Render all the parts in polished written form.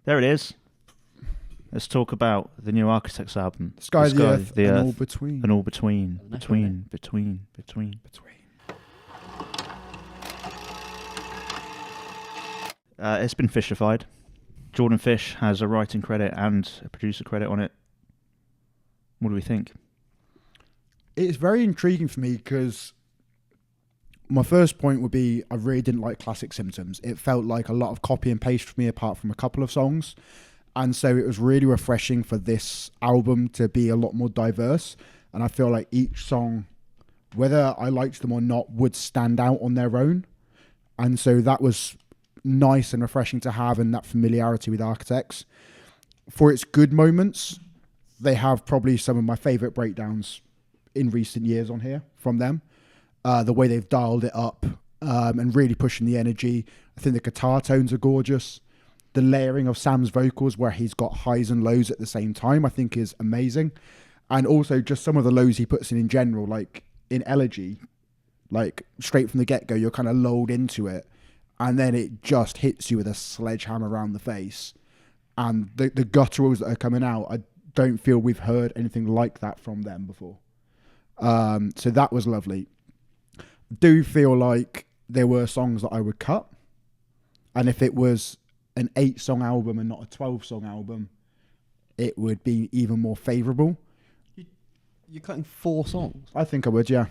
There it is. Let's talk about the new Architects album. The sky, the earth, and all between. And all between. Between. It's been Fishified. Jordan Fish has a writing credit and a producer credit on it. What do we think? It's very intriguing for me because my first point would be I really didn't like Classic Symptoms. It felt like a lot of copy and paste for me apart from a couple of songs. And so it was really refreshing for this album to be a lot more diverse. And I feel like each song, whether I liked them or not, would stand out on their own. And so that was nice and refreshing to have, and that familiarity with Architects. For its good moments, they have probably some of my favourite breakdowns in recent years on here from them. The way they've dialed it up and really pushing the energy. I think the guitar tones are gorgeous. The layering of Sam's vocals where he's got highs and lows at the same time, I think is amazing. And also just some of the lows he puts in general, like in Elegy, like straight from the get-go, you're kind of lulled into it. And then it just hits you with a sledgehammer around the face. And the gutturals that are coming out, I don't feel we've heard anything like that from them before. So that was lovely. Do feel like there were songs that I would cut. And if it was an 8-song album and not a 12-song album, it would be even more favourable. You're cutting 4 songs? I think I would, yeah.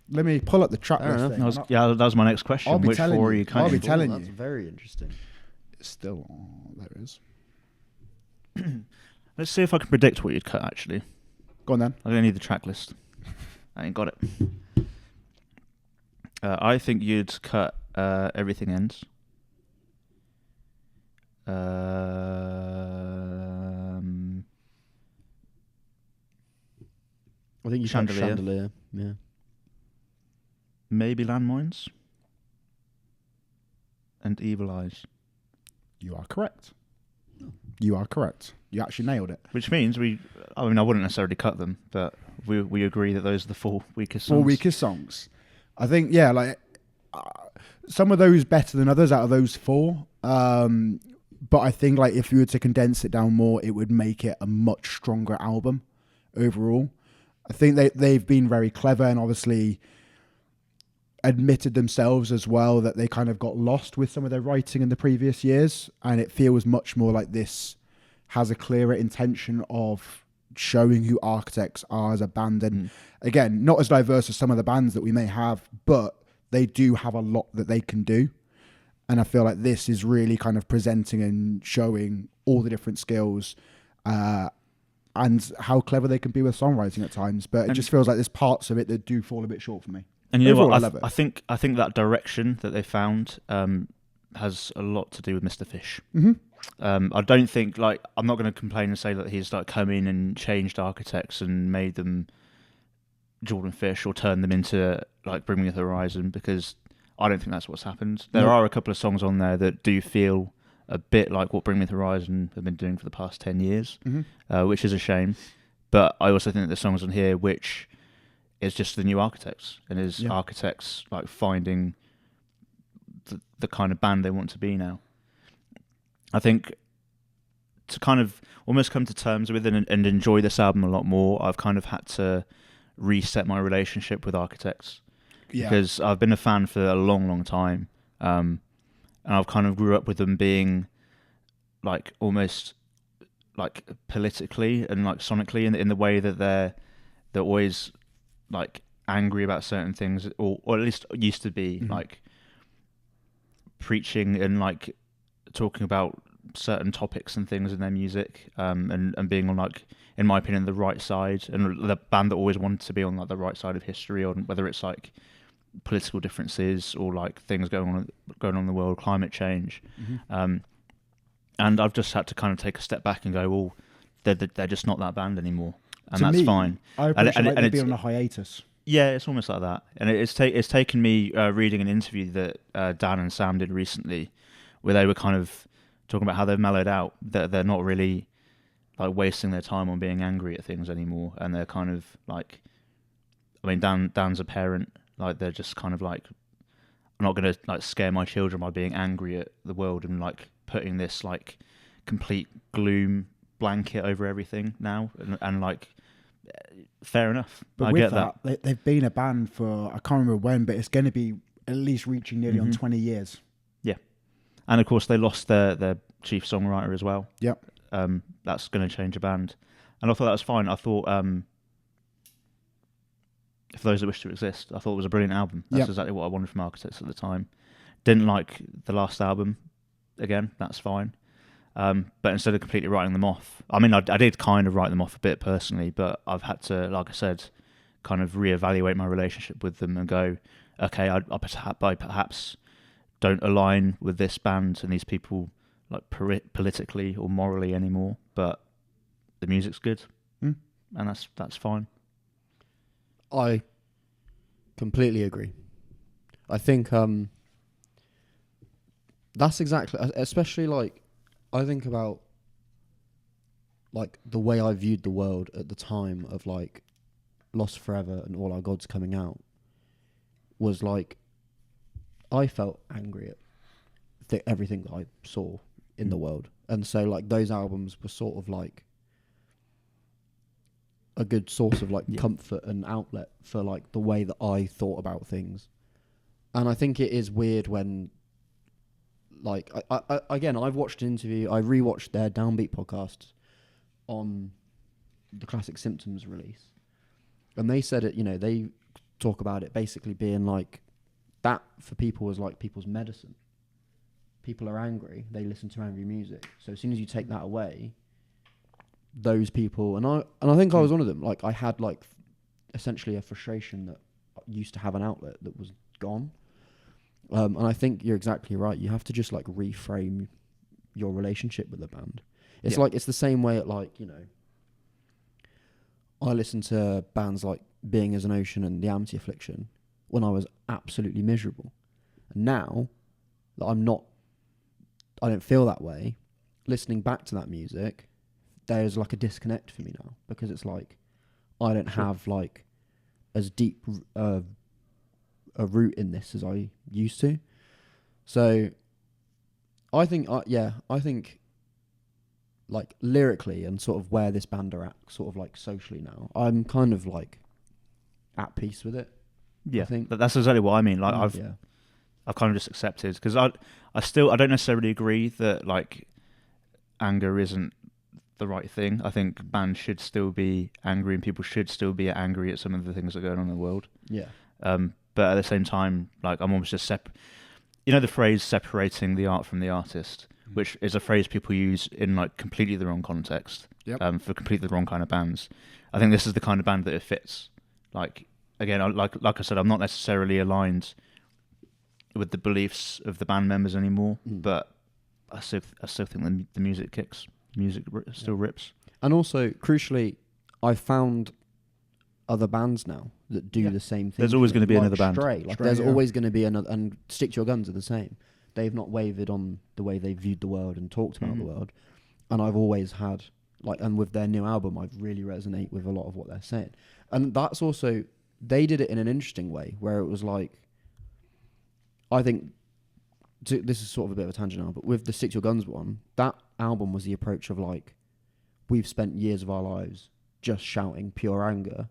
Let me pull up the track list. That was my next question. Which 4 are you cutting? I'll be telling you. That's very interesting. It's still on. There it is. Let's see if I can predict what you'd cut, actually. Go on then. I don't need the track list. I ain't got it. I think you'd cut Everything Ends. I think you cut Chandelier. Yeah. Maybe Landmines. And Evil Eyes. You are correct. You are correct. You actually nailed it. Which means I wouldn't necessarily cut them, but we agree that those are the 4 weakest songs. 4 weakest songs. I think, yeah, like some of those better than others out of those 4. But I think like if you were to condense it down more, it would make it a much stronger album overall. I think they've been very clever and obviously admitted themselves as well that they kind of got lost with some of their writing in the previous years. And it feels much more like this has a clearer intention of showing who Architects are as a band. And again, not as diverse as some of the bands that we may have, but they do have a lot that they can do. And I feel like this is really kind of presenting and showing all the different skills and how clever they can be with songwriting at times. But it just feels like there's parts of it that do fall a bit short for me. And you know what? I think that direction that they found has a lot to do with Mr. Fish. Mm-hmm. I don't think I'm not going to complain and say that he's like come in and changed Architects and made them Jordan Fish or turned them into like Bring Me the Horizon, because I don't think that's what's happened. There are a couple of songs on there that do feel a bit like what Bring Me the Horizon have been doing for the past 10 years, which is a shame. But I also think that there's songs on here which is just the new Architects, and is Architects like finding the kind of band they want to be now. I think to kind of almost come to terms with it and enjoy this album a lot more, I've kind of had to reset my relationship with Architects. Because I've been a fan for a long, long time. And I've kind of grew up with them being like almost like politically and like sonically in the way that they're always like angry about certain things, or at least used to be like preaching and like talking about certain topics and things in their music, and being on like, in my opinion, the right side, and the band that always wanted to be on like the right side of history, on whether it's like political differences or like things going on in the world, climate change. And I've just had to kind of take a step back and go, well, they're just not that band anymore, and that's fine. I appreciate they've been on a hiatus. Yeah, it's almost like that. And it's taken me reading an interview that Dan and Sam did recently, where they were kind of talking about how they've mellowed out, that they're not really like wasting their time on being angry at things anymore, and they're kind of like, I mean, Dan's a parent. Like, they're just kind of like, I'm not going to like scare my children by being angry at the world and like putting this like complete gloom blanket over everything now, and like, fair enough. But I with get that, they've been a band for, I can't remember when, but it's going to be at least reaching nearly on 20 years. Yeah, and of course they lost their chief songwriter as well. Yep. That's going to change a band, and I thought that was fine. I thought, For Those That Wish to Exist, I thought it was a brilliant album. That's exactly what I wanted from Architects at the time. Didn't like the last album. Again, that's fine. But instead of completely writing them off, I mean, I did kind of write them off a bit personally, but I've had to, like I said, kind of reevaluate my relationship with them and go, okay, I perhaps don't align with this band and these people like politically or morally anymore, but the music's good, and that's fine. I completely agree. I think that's exactly, especially like, I think about like the way I viewed the world at the time of like Lost Forever and All Our Gods coming out was like, I felt angry at everything that I saw in the world. And so like those albums were sort of like a good source of like comfort and outlet for like the way that I thought about things. And I think it is weird when like I again, I've watched an interview, I rewatched their Downbeat podcast on the Classic Symptoms release, and they said it, you know, they talk about it basically being like that for people was like people's medicine. People are angry, they listen to angry music, so as soon as you take that away, those people, and I think I was one of them, like I had like essentially a frustration that used to have an outlet that was gone. And I think you're exactly right. You have to just like reframe your relationship with the band. It's like, it's the same way at like, you know, I listened to bands like Being as an Ocean and The Amity Affliction when I was absolutely miserable. And now that I don't feel that way, listening back to that music, there's like a disconnect for me now, because it's like, I don't have like as deep a root in this as I used to. So I think I think like lyrically and sort of where this band are at sort of like socially now, I'm kind of like at peace with it. Yeah, I think that's exactly what I mean. Like I've kind of just accepted, because I don't necessarily agree that like anger isn't the right thing. I think bands should still be angry and people should still be angry at some of the things that are going on in the world. Yeah. But at the same time, like I'm almost just you know the phrase separating the art from the artist, which is a phrase people use in like completely the wrong context, for completely the wrong kind of bands. I think this is the kind of band that it fits. Like again, like I said, I'm not necessarily aligned with the beliefs of the band members anymore, but I still think the music kicks. Music still rips. And also, crucially, I found other bands now that do the same thing. There's always going to be like another band. Stray. Like there's always going to be another, and Stick to Your Guns are the same. They've not wavered on the way they viewed the world and talked about the world. And I've always had, like, and with their new album, I really resonate with a lot of what they're saying. And that's also, they did it in an interesting way, where it was like, I think, this is sort of a bit of a tangent now, but with the Stick to Your Guns one, that album was the approach of like, we've spent years of our lives just shouting pure anger,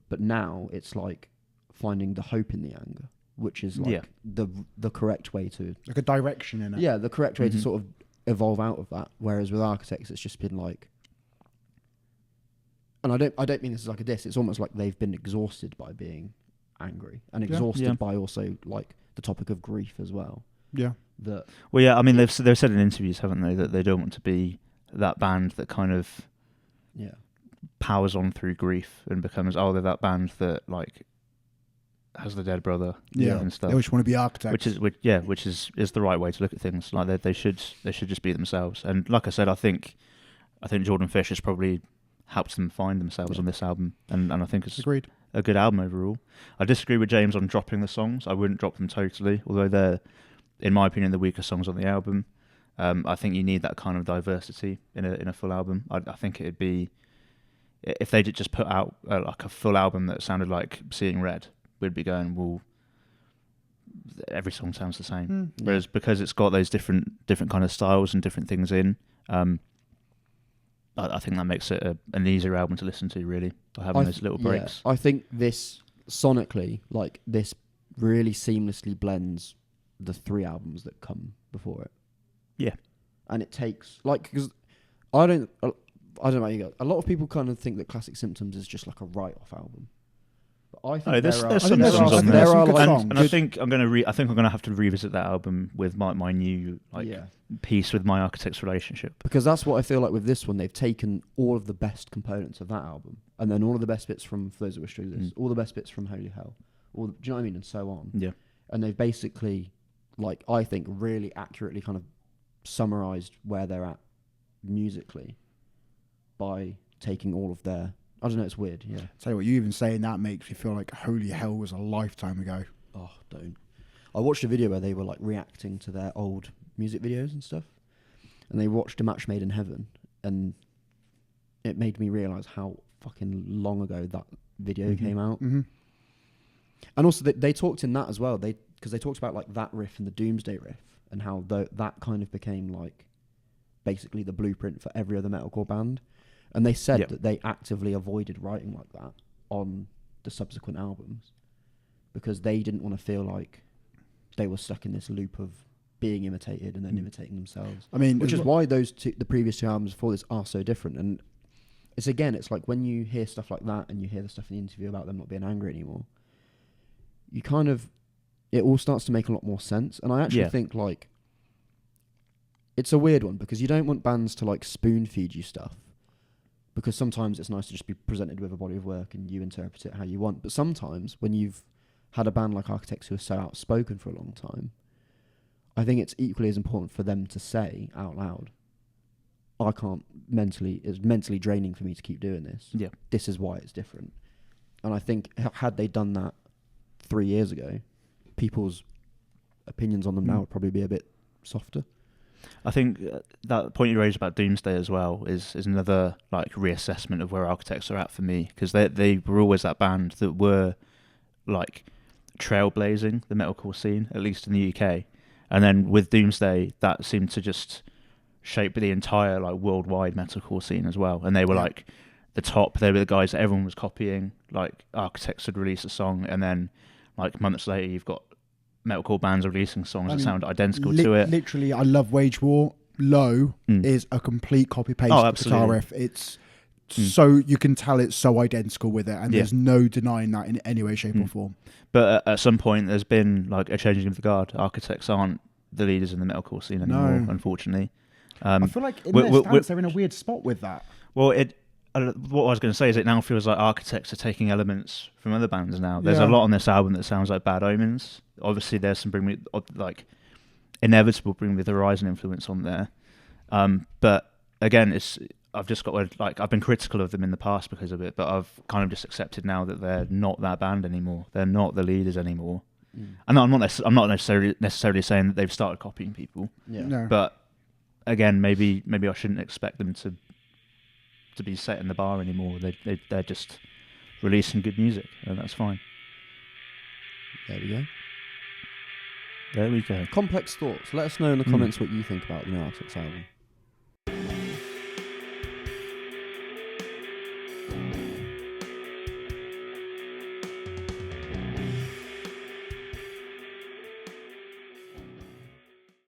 but now it's like finding the hope in the anger, which is like the correct way to, like a direction in it. Yeah, the correct way to sort of evolve out of that. Whereas with Architects, it's just been like, and I don't mean this as like a diss. It's almost like they've been exhausted by being angry and exhausted by also like the topic of grief as well. Yeah. I mean, they've said in interviews, haven't they, that they don't want to be that band that kind of powers on through grief and becomes they're that band that like has the dead brother and stuff. They just want to be Architects, which is the right way to look at things. Like they should just be themselves. And like I said, I think Jordan Fish has probably helped them find themselves on this album, and I think it's agreed a good album overall. I disagree with James on dropping the songs. I wouldn't drop them totally, although they're, in my opinion, the weaker songs on the album. I think you need that kind of diversity in a full album. I think it'd be, if they did just put out like a full album that sounded like Seeing Red, we'd be going, well, every song sounds the same. Mm. Whereas because it's got those different kind of styles and different things in, I think that makes it an easier album to listen to, really, by having those little breaks. I think this sonically, like this, really seamlessly blends the 3 albums that come before it. Yeah, and it takes because I don't know about you guys. A lot of people kind of think that Classic Symptoms is just like a write-off album. But I think there's there some are songs on there. There are good like, songs. And I think I'm gonna have to revisit that album with my new piece with My Architect's Relationship. Because that's what I feel like with this one. They've taken all of the best components of that album, and then all of the best bits from For Those That Wish to Exist, all the best bits from Holy Hell, do you know what I mean, and so on. Yeah. And they've basically, like, I think, really accurately kind of summarized where they're at musically by taking all of their. I don't know. It's weird. Yeah. Tell you what, you even saying that makes me feel like Holy Hell was a lifetime ago. Oh, don't. I watched a video where they were like reacting to their old music videos and stuff, and they watched A Match Made in Heaven, and it made me realize how fucking long ago that video came out. Mm-hmm. And also they talked in that as well. Because they talked about like that riff and the Doomsday riff, and how that kind of became like basically the blueprint for every other metalcore band. And they said that they actively avoided writing like that on the subsequent albums because they didn't want to feel like they were stuck in this loop of being imitated and then imitating themselves. I mean, which is why the previous 2 albums before this are so different. And it's like when you hear stuff like that and you hear the stuff in the interview about them not being angry anymore, you kind of, it all starts to make a lot more sense. And I actually think like it's a weird one because you don't want bands to like spoon feed you stuff. Because sometimes it's nice to just be presented with a body of work and you interpret it how you want. But sometimes when you've had a band like Architects who are so outspoken for a long time, I think it's equally as important for them to say out loud, it's mentally draining for me to keep doing this. Yeah. This is why it's different. And I think had they done that 3 years ago, people's opinions on them now would probably be a bit softer. I think that point you raised about Doomsday as well is another like reassessment of where Architects are at for me, because they were always that band that were like trailblazing the metalcore scene, at least in the UK, and then with Doomsday that seemed to just shape the entire like worldwide metalcore scene as well, and they were like the top. They were the guys that everyone was copying. Like Architects had released a song, and then like months later you've got metalcore bands releasing songs that sound identical to it. Literally, I love Wage War. Low is a complete copy paste guitar riff. It's so you can tell it's so identical with it, and there's no denying that in any way, shape, or form. But at some point, there's been like a changing of the guard. Architects aren't the leaders in the metalcore scene anymore, unfortunately. I feel like in their stance, they're in a weird spot with that. Well, what I was going to say is it now feels like Architects are taking elements from other bands now. There's a lot on this album that sounds like Bad Omens. Obviously, there's some inevitable Bring Me the Horizon influence on there. But again, I've just got I've been critical of them in the past because of it, but I've kind of just accepted now that they're not that band anymore. They're not the leaders anymore. And I'm not necessarily saying that they've started copying people. Yeah. No. But again, maybe I shouldn't expect them to be setting the bar anymore. They're just releasing good music, and that's fine. There we go. Complex thoughts. Let us know in the comments what you think about the Architects album.